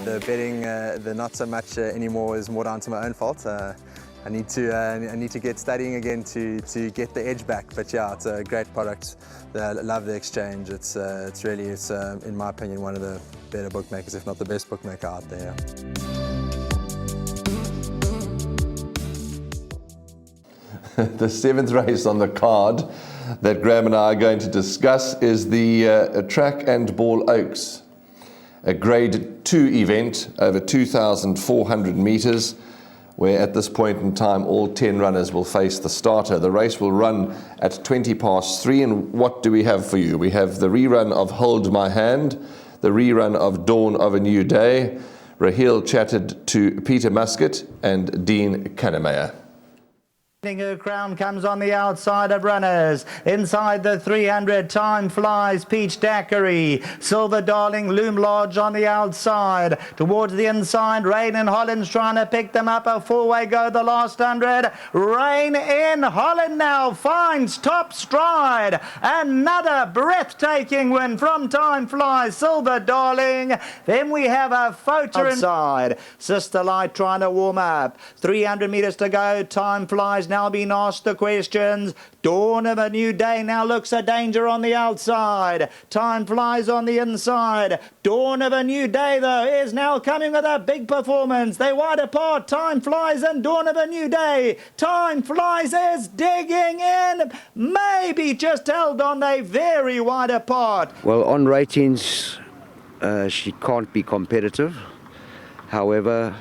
the betting, the not so much anymore, is more down to my own fault. I need to get studying again to get the edge back. But yeah, it's a great product. I love the exchange. It's really, in my opinion, one of the better bookmakers, if not the best bookmaker out there. The seventh race on the card that Graham and I are going to discuss is the Track and Ball Oaks, a Grade 2 event over 2,400 metres, where at this point in time all 10 runners will face the starter. The race will run at 3:20, and what do we have for you? We have the rerun of Hold My Hand, the rerun of Dawn of a New Day. Raheel chatted to Peter Muscat and Dean Kannemeyer. Her crown comes on the outside of runners. Inside the 300, Time Flies, Peach Daiquiri. Silver Darling, Loom Lodge on the outside. Towards the inside, Rain in Holland's trying to pick them up. A four-way go the last 100. Rain in Holland now finds top stride. Another breathtaking win from Time Flies, Silver Darling. Then we have a photo inside. Sister Light trying to warm up. 300 metres to go. Time Flies now being asked the questions. Dawn of a New Day now looks a danger on the outside. Time Flies on the inside. Dawn of a New Day, though, is now coming with a big performance. They wide apart, Time Flies and Dawn of a New Day. Time Flies is digging in. Maybe just held on, they very wide apart. Well, on ratings, she can't be competitive. However,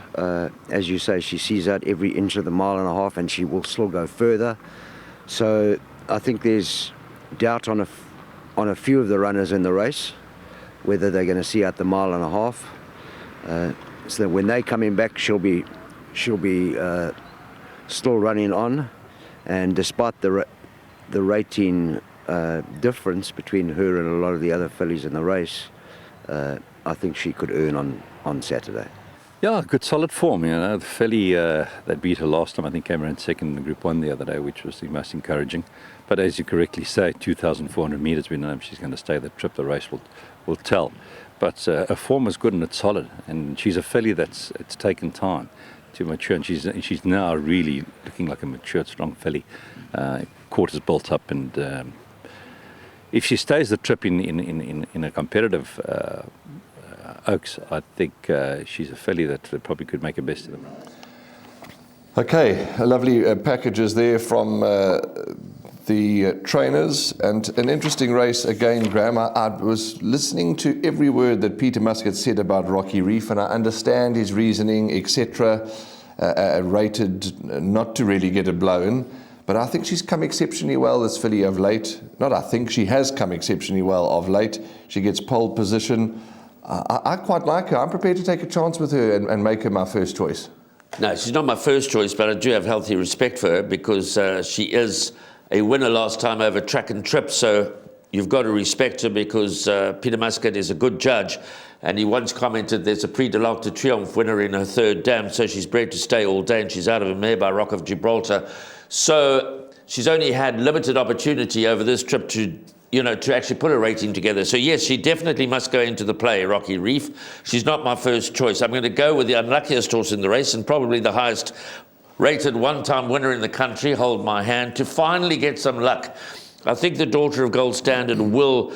as you say, she sees out every inch of the mile and a half, and she will still go further. So I think there's doubt on a few of the runners in the race, whether they're going to see out the mile and a half. So that when they coming back, she'll be still running on, and despite the rating difference between her and a lot of the other fillies in the race, I think she could earn on Saturday. Yeah, good solid form. You know, the filly that beat her last time, I think, came around second in Group 1 the other day, which was the most encouraging. But as you correctly say, 2,400 metres, we know if she's going to stay the trip, the race will tell. But her form is good and it's solid, and she's a filly it's taken time to mature, and she's now really looking like a matured, strong filly. Quarters built up, and if she stays the trip in a competitive Oaks, I think she's a filly that probably could make a best of them. Okay, lovely packages there from the trainers, and an interesting race again, Graham. I was listening to every word that Peter Muscat said about Rocky Reef, and I understand his reasoning, etc. Rated not to really get a blown. But I think she's come exceptionally well, this filly, of late. Not I think, she has come exceptionally well of late. She gets pole position. I quite like her. I'm prepared to take a chance with her and make her my first choice. No, she's not my first choice, but I do have healthy respect for her because she is a winner last time over Track and Trip. So you've got to respect her because Peter Muscat is a good judge. And he once commented there's a Prix de l'Arc de Triomphe winner in her third dam. So she's bred to stay all day, and she's out of a mare by Rock of Gibraltar. So she's only had limited opportunity over this trip to actually put a rating together. So yes, she definitely must go into the play, Rocky Reef. She's not my first choice. I'm going to go with the unluckiest horse in the race and probably the highest rated one-time winner in the country, Hold My Hand, to finally get some luck. I think the Daughter of Gold Standard will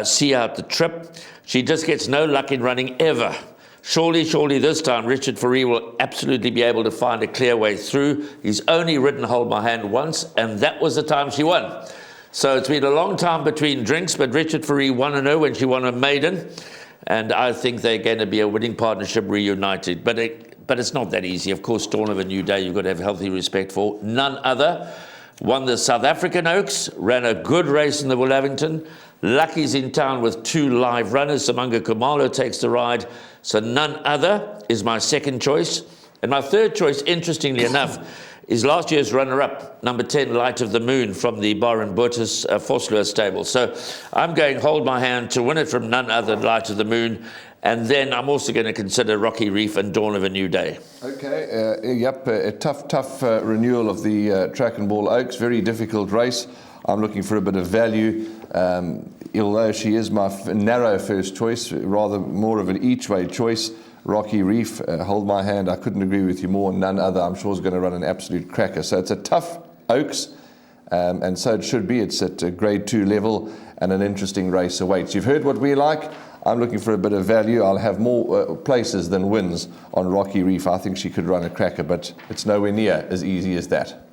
see out the trip. She just gets no luck in running ever. Surely this time Richard Fourie will absolutely be able to find a clear way through. He's only ridden Hold My Hand once, and that was the time she won. So it's been a long time between drinks, but Richard Fourie won her when she won a maiden, and I think they're going to be a winning partnership reunited. But it's not that easy. Of course, Dawn of a New Day, you've got to have healthy respect for. None other. Won the South African Oaks, ran a good race in the Willavington. Lucky's in town with 2 live runners. Samanga Kumalo takes the ride. So none other is my second choice. And my third choice, interestingly enough, is last year's runner-up, number 10, Light of the Moon, from the Baron Burtis Vosloo stable. So I'm going Hold My Hand to win it from none other than Light of the Moon. And then I'm also going to consider Rocky Reef and Dawn of a New Day. Okay, a tough renewal of the Track and Ball Oaks. Very difficult race. I'm looking for a bit of value. Although she is my narrow first choice, rather more of an each-way choice, Rocky Reef. Hold my hand, I couldn't agree with you more. None other, I'm sure, is going to run an absolute cracker. So it's a tough Oaks, and so it should be. It's at a grade 2 level, and an interesting race awaits. You've heard what we like. I'm looking for a bit of value. I'll have more places than wins on Rocky Reef. I think she could run a cracker, but it's nowhere near as easy as that.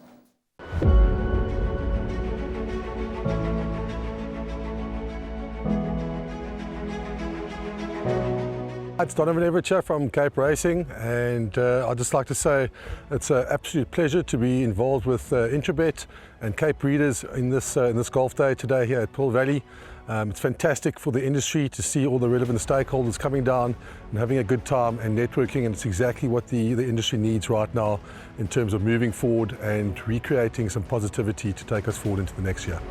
It's Donovan Everett from Cape Racing, and I'd just like to say it's an absolute pleasure to be involved with Intrabet and Cape Breeders in this golf day today here at Pearl Valley. It's fantastic for the industry to see all the relevant stakeholders coming down and having a good time and networking, and it's exactly what the industry needs right now in terms of moving forward and recreating some positivity to take us forward into the next year.